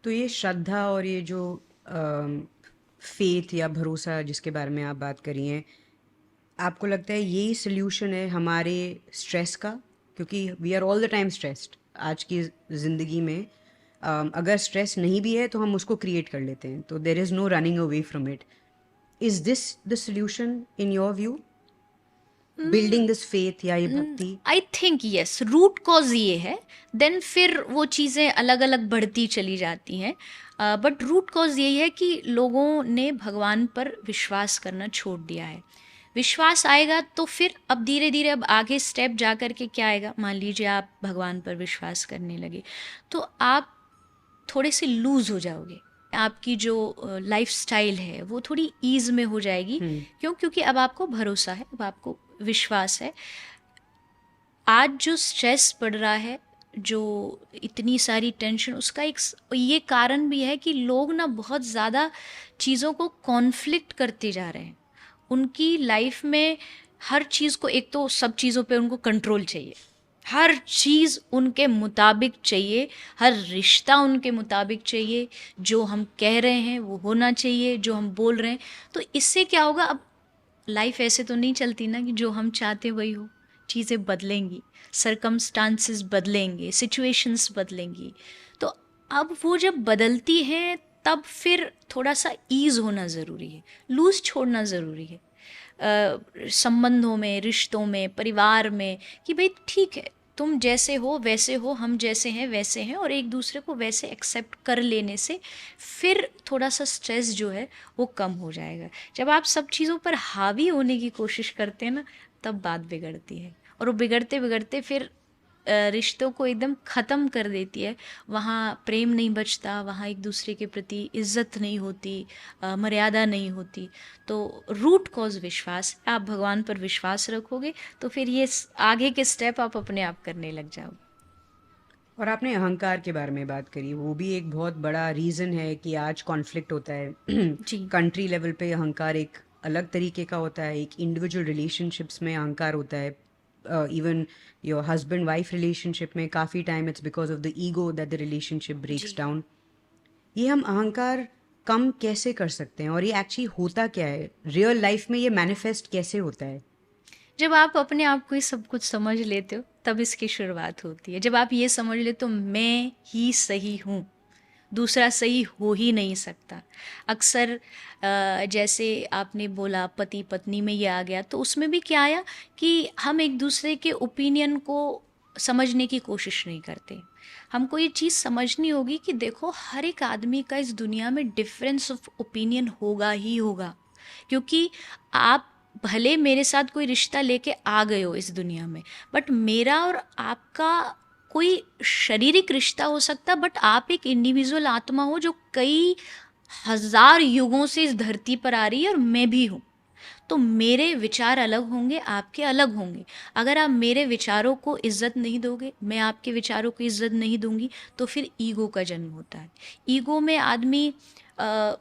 तो ये श्रद्धा और ये जो फेथ या भरोसा जिसके बारे में आप बात करी हैं, आपको लगता है यही सोल्यूशन है हमारे स्ट्रेस का? क्योंकि we are all the time stressed आज की ज़िंदगी में। अगर स्ट्रेस नहीं भी है तो हम उसको क्रिएट कर लेते हैं, तो there is no running away from it. Is this the solution in your view, building this faith या ये भक्ति? I think yes, root cause ये है, देन फिर वो चीज़ें अलग अलग बढ़ती चली जाती हैं। बट रूट कॉज यही है कि लोगों ने भगवान पर विश्वास करना छोड़ दिया है। विश्वास आएगा तो फिर अब धीरे धीरे अब आगे स्टेप जा कर के क्या आएगा, मान लीजिए आप भगवान पर विश्वास करने लगे तो आप थोड़े से लूज हो जाओगे। आपकी जो लाइफ स्टाइल है वो थोड़ी ईज में हो जाएगी। क्यों? क्योंकि अब आपको भरोसा है, अब आपको विश्वास है। आज जो स्ट्रेस बढ़ रहा है, जो इतनी सारी टेंशन, उसका एक ये कारण भी है कि लोग ना बहुत ज़्यादा चीज़ों को कॉन्फ्लिक्ट करते जा रहे हैं। उनकी लाइफ में हर चीज़ को, एक तो सब चीज़ों पे उनको कंट्रोल चाहिए, हर चीज़ उनके मुताबिक चाहिए, हर रिश्ता उनके मुताबिक चाहिए, जो हम कह रहे हैं वो होना चाहिए, जो हम बोल रहे हैं। तो इससे क्या होगा, अब लाइफ ऐसे तो नहीं चलती ना कि जो हम चाहते वही हो। चीज़ें बदलेंगी, सरकमस्टांसेस बदलेंगे, सिचुएशंस बदलेंगी। तो अब वो जब बदलती हैं तब फिर थोड़ा सा ईज होना ज़रूरी है, लूज छोड़ना ज़रूरी है। संबंधों में, रिश्तों में, परिवार में, कि भाई ठीक है, तुम जैसे हो वैसे हो, हम जैसे हैं वैसे हैं, और एक दूसरे को वैसे एक्सेप्ट कर लेने से फिर थोड़ा सा स्ट्रेस जो है वो कम हो जाएगा। जब आप सब चीज़ों पर हावी होने की कोशिश करते हैं ना, तब बात बिगड़ती है, और वो बिगड़ते बिगड़ते फिर रिश्तों को एकदम ख़त्म कर देती है। वहाँ प्रेम नहीं बचता, वहाँ एक दूसरे के प्रति इज्जत नहीं होती, मर्यादा नहीं होती। तो रूट कॉज विश्वास, आप भगवान पर विश्वास रखोगे तो फिर ये आगे के स्टेप आप अपने आप करने लग जाओगे। और आपने अहंकार के बारे में बात करी, वो भी एक बहुत बड़ा रीज़न है कि आज कॉन्फ्लिक्ट होता है। जी। कंट्री लेवल पे अहंकार एक अलग तरीके का होता है, एक इंडिविजुअल रिलेशनशिप्स में अहंकार होता है। Even your husband wife relationship में काफ़ी time its because of the ego that the relationship breaks जी। डाउन। ये हम अहंकार कम कैसे कर सकते हैं, और ये एक्चुअली होता क्या है रियल लाइफ में, ये मैनिफेस्ट कैसे होता है? जब आप अपने आप को ही सब कुछ समझ लेते हो तब इसकी शुरुआत होती है। जब आप ये समझ ले तो मैं ही सही हूँ, दूसरा सही हो ही नहीं सकता। अक्सर जैसे आपने बोला पति पत्नी में ये आ गया, तो उसमें भी क्या आया कि हम एक दूसरे के ओपिनियन को समझने की कोशिश नहीं करते। हमको ये चीज़ समझनी होगी कि देखो, हर एक आदमी का इस दुनिया में डिफरेंस ऑफ ओपिनियन होगा ही होगा। क्योंकि आप भले मेरे साथ कोई रिश्ता लेके आ गए हो इस दुनिया में, बट मेरा और आपका कोई शारीरिक रिश्ता हो सकता, बट आप एक इंडिविजुअल आत्मा हो जो कई हजार युगों से इस धरती पर आ रही है, और मैं भी हूँ। तो मेरे विचार अलग होंगे, आपके अलग होंगे। अगर आप मेरे विचारों को इज्जत नहीं दोगे, मैं आपके विचारों को इज्जत नहीं दूंगी, तो फिर ईगो का जन्म होता है। ईगो में आदमी अ,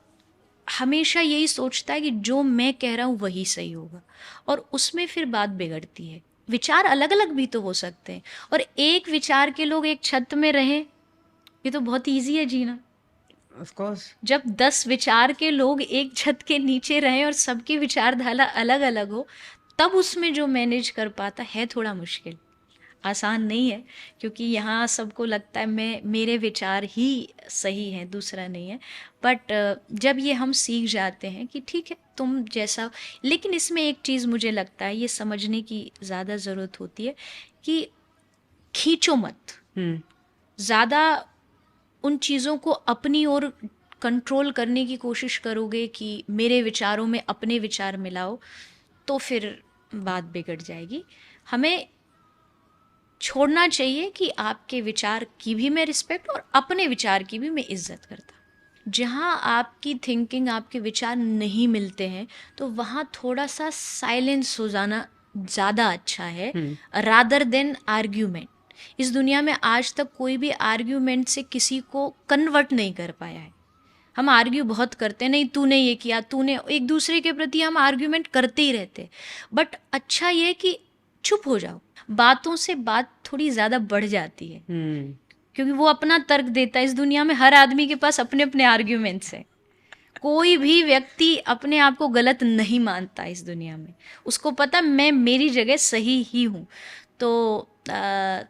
हमेशा यही सोचता है कि जो मैं कह रहा हूँ वही सही होगा, और उसमें फिर बात बिगड़ती है। विचार अलग अलग भी तो हो सकते हैं, और एक विचार के लोग एक छत में रहें, ये तो बहुत ईजी है जीना। Of course. जब 10 विचार के लोग एक छत के नीचे रहें और सबकी विचारधारा अलग अलग हो, तब उसमें जो मैनेज कर पाता है थोड़ा मुश्किल, आसान नहीं है। क्योंकि यहाँ सबको लगता है मैं, मेरे विचार ही सही हैं, दूसरा नहीं है। बट जब ये हम सीख जाते हैं कि ठीक है तुम जैसा, लेकिन इसमें एक चीज़ मुझे लगता है ये समझने की ज़्यादा ज़रूरत होती है कि खींचो मत ज़्यादा उन चीज़ों को अपनी ओर। कंट्रोल करने की कोशिश करोगे कि मेरे विचारों में अपने विचार मिलाओ, तो फिर बात बिगड़ जाएगी। हमें छोड़ना चाहिए कि आपके विचार की भी मैं रिस्पेक्ट, और अपने विचार की भी मैं इज्जत करता। जहाँ आपकी थिंकिंग, आपके विचार नहीं मिलते हैं, तो वहाँ थोड़ा सा साइलेंस हो जाना ज़्यादा अच्छा है, रादर देन आर्ग्यूमेंट। इस दुनिया में आज तक कोई भी आर्ग्यूमेंट से किसी को कन्वर्ट नहीं कर पाया है। हम आर्ग्यू बहुत करते हैं, नहीं तूने ये किया, तूने, एक दूसरे के प्रति हम आर्ग्यूमेंट करते ही रहते। बट अच्छा ये कि चुप हो जाओ, बातों से बात थोड़ी ज़्यादा बढ़ जाती है। क्योंकि वो अपना तर्क देता है। इस दुनिया में हर आदमी के पास अपने अपने आर्ग्यूमेंट्स हैं। कोई भी व्यक्ति अपने आप को गलत नहीं मानता इस दुनिया में। उसको पता मैं मेरी जगह सही ही हूँ। तो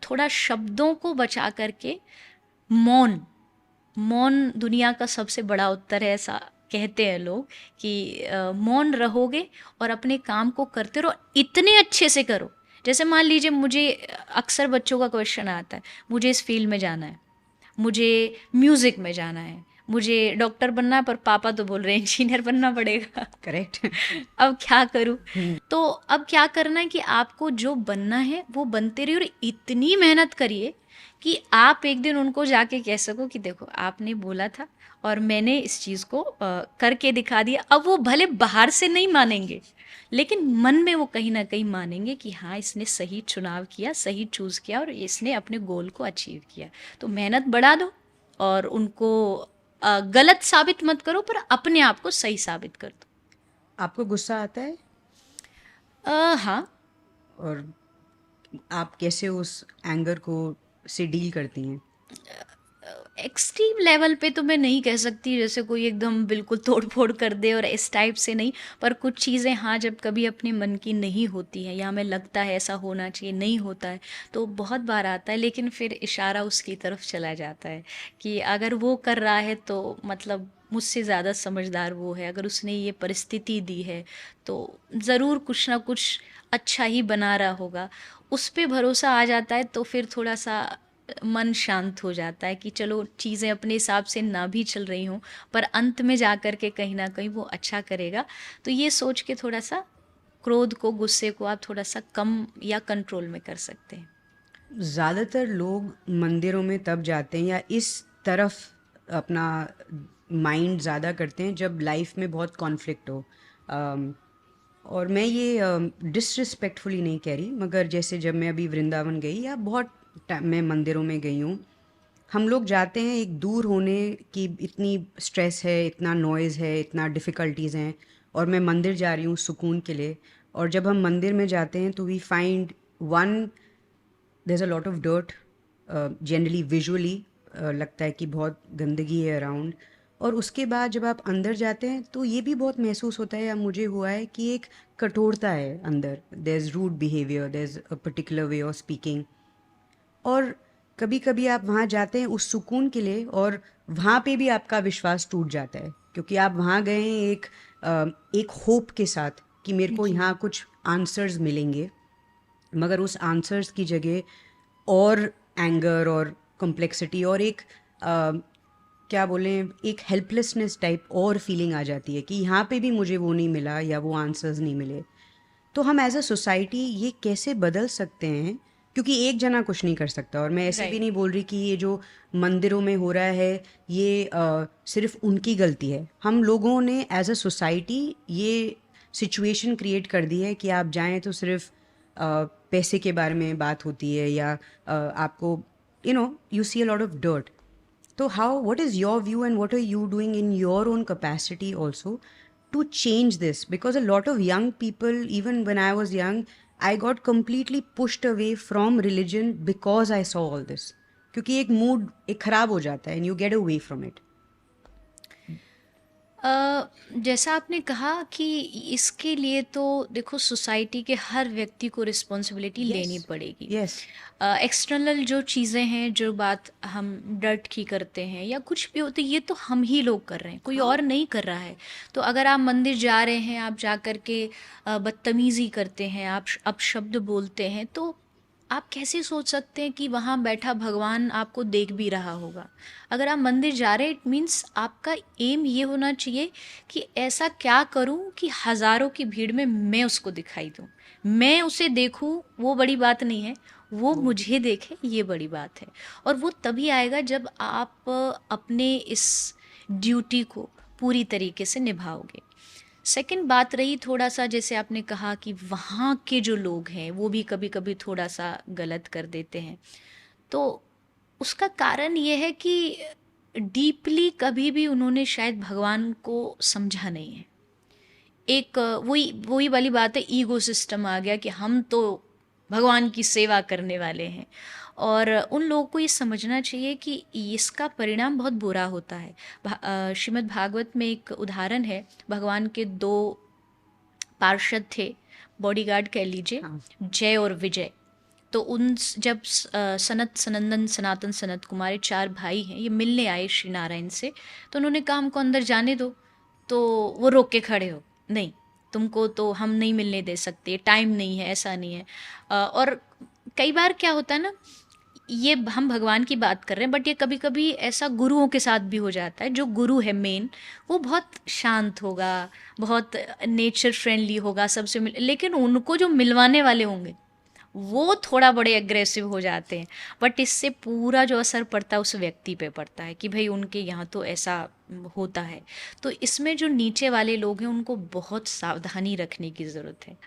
थोड़ा शब्दों को बचा करके मौन, मौन दुनिया का सबसे बड़ा उत्तर है, ऐसा कहते हैं लोग कि मौन रहोगे और अपने काम को करते रहो, इतने अच्छे से करो। जैसे मान लीजिए, मुझे अक्सर बच्चों का क्वेश्चन आता है, मुझे इस फील्ड में जाना है, मुझे म्यूज़िक में जाना है, मुझे डॉक्टर बनना है, पर पापा तो बोल रहे हैं इंजीनियर बनना पड़ेगा। करेक्ट। अब क्या करूं? तो अब क्या करना है कि आपको जो बनना है वो बनते रहिए और इतनी मेहनत करिए कि आप एक दिन उनको जाके कह सको कि देखो आपने बोला था और मैंने इस चीज़ को करके दिखा दिया। अब वो भले बाहर से नहीं मानेंगे, लेकिन मन में वो कहीं ना कहीं मानेंगे कि हाँ, इसने सही चुनाव किया, सही चूज़ किया और इसने अपने गोल को अचीव किया। तो मेहनत बढ़ा दो और उनको गलत साबित मत करो, पर अपने आप को सही साबित कर दो। आपको गुस्सा आता है? हाँ। और आप कैसे उस एंगर को से डील करती हैं? एक्सट्रीम लेवल पे तो मैं नहीं कह सकती जैसे कोई एकदम बिल्कुल तोड़ फोड़ कर दे और इस टाइप से नहीं, पर कुछ चीज़ें हाँ, जब कभी अपने मन की नहीं होती है या हमें लगता है ऐसा होना चाहिए, नहीं होता है, तो बहुत बार आता है। लेकिन फिर इशारा उसकी तरफ चला जाता है कि अगर वो कर रहा है तो मतलब मुझसे ज़्यादा समझदार वो है, अगर उसने ये परिस्थिति दी है तो ज़रूर कुछ ना कुछ अच्छा ही बना रहा होगा। उस पे भरोसा आ जाता है तो फिर थोड़ा सा मन शांत हो जाता है कि चलो चीज़ें अपने हिसाब से ना भी चल रही हों, पर अंत में जा कर के कहीं ना कहीं वो अच्छा करेगा। तो ये सोच के थोड़ा सा क्रोध को, गुस्से को आप थोड़ा सा कम या कंट्रोल में कर सकते हैं। ज़्यादातर लोग मंदिरों में तब जाते हैं या इस तरफ अपना माइंड ज़्यादा करते हैं जब लाइफ में बहुत कॉन्फ्लिक्ट हो। और मैं ये डिसरिस्पेक्टफुली नहीं कह रही, मगर जैसे जब मैं अभी वृंदावन गई या मैं मंदिरों में गई हूँ, हम लोग जाते हैं एक दूर होने की, इतनी स्ट्रेस है, इतना नॉइज़ है, इतना डिफ़िकल्टीज़ हैं, और मैं मंदिर जा रही हूँ सुकून के लिए। और जब हम मंदिर में जाते हैं तो we find one, there is a lot of dirt, generally visually लगता है कि बहुत गंदगी है अराउंड। और उसके बाद जब आप अंदर जाते हैं तो ये भी बहुत महसूस होता है, या मुझे हुआ है, कि एक कठोरता है अंदर। There is rude behaviour, there is a particular way of speaking. और कभी कभी आप वहाँ जाते हैं उस सुकून के लिए, और वहाँ पे भी आपका विश्वास टूट जाता है, क्योंकि आप वहाँ गए हैं एक होप के साथ कि मेरे को जी। यहाँ कुछ आंसर्स मिलेंगे, मगर उस आंसर्स की जगह और एंगर और कॉम्प्लेक्सिटी और एक क्या बोलें, एक हेल्पलेसनेस टाइप और फीलिंग आ जाती है कि यहाँ पे भी मुझे वो नहीं मिला या वो आंसर्स नहीं मिले। तो हम एज अ सोसाइटी ये कैसे बदल सकते हैं? क्योंकि एक जना कुछ नहीं कर सकता, और मैं ऐसे भी राइट। नहीं बोल रही कि ये जो मंदिरों में हो रहा है ये सिर्फ उनकी गलती है। हम लोगों ने एज अ सोसाइटी ये सिचुएशन क्रिएट कर दी है कि आप जाएं तो सिर्फ पैसे के बारे में बात होती है, या आपको you see a lot of dirt. So how, what is your view and what are you doing in your own capacity also to change this? Because a lot of young people, even when I was young, I got completely pushed away from religion because I saw all this. क्योंकि एक mood एक खराब हो जाता है and you get away from it. जैसा आपने कहा कि इसके लिए तो देखो सोसाइटी के हर व्यक्ति को रिस्पॉन्सिबिलिटी लेनी Yes. पड़ेगी। Yes. एक्सटर्नल जो चीज़ें हैं, जो बात हम डर्ट की करते हैं या कुछ भी होती है, ये तो हम ही लोग कर रहे हैं, कोई हाँ. और नहीं कर रहा है। तो अगर आप मंदिर जा रहे हैं, आप जा कर के बदतमीज़ी करते हैं, आप अपशब्द बोलते हैं, तो आप कैसे सोच सकते हैं कि वहाँ बैठा भगवान आपको देख भी रहा होगा? अगर आप मंदिर जा रहे हैं, इट मीन्स आपका एम ये होना चाहिए कि ऐसा क्या करूं कि हज़ारों की भीड़ में मैं उसको दिखाई दूं, मैं उसे देखूं, वो बड़ी बात नहीं है, वो मुझे देखे, ये बड़ी बात है। और वो तभी आएगा जब आप अपने इस ड्यूटी को पूरी तरीके से निभाओगे। सेकंड बात रही थोड़ा सा, जैसे आपने कहा कि वहाँ के जो लोग हैं वो भी कभी कभी थोड़ा सा गलत कर देते हैं, तो उसका कारण ये है कि डीपली कभी भी उन्होंने शायद भगवान को समझा नहीं है। एक वही वही वाली बात है, ईगो सिस्टम आ गया कि हम तो भगवान की सेवा करने वाले हैं। और उन लोगों को ये समझना चाहिए कि इसका परिणाम बहुत बुरा होता है। श्रीमद् भागवत में एक उदाहरण है, भगवान के दो पार्षद थे, बॉडीगार्ड कह लीजिए, हाँ। जय और विजय। तो जब सनत सनंदन सनातन सनत कुमार, 4 भाई हैं, ये मिलने आए श्री नारायण से, तो उन्होंने कहा हमको अंदर जाने दो। तो वो रोक के खड़े हो, नहीं तुमको तो हम नहीं मिलने दे सकते, टाइम नहीं है, ऐसा नहीं है। और कई बार क्या होता है ना, ये हम भगवान की बात कर रहे हैं, बट ये कभी कभी ऐसा गुरुओं के साथ भी हो जाता है। जो गुरु है मेन, वो बहुत शांत होगा, बहुत नेचर फ्रेंडली होगा, सबसे लेकिन उनको जो मिलवाने वाले होंगे वो थोड़ा बड़े एग्रेसिव हो जाते हैं। बट इससे पूरा जो असर पड़ता है उस व्यक्ति पे पड़ता है कि भाई उनके यहाँ तो ऐसा होता है। तो इसमें जो नीचे वाले लोग हैं उनको बहुत सावधानी रखने की ज़रूरत है।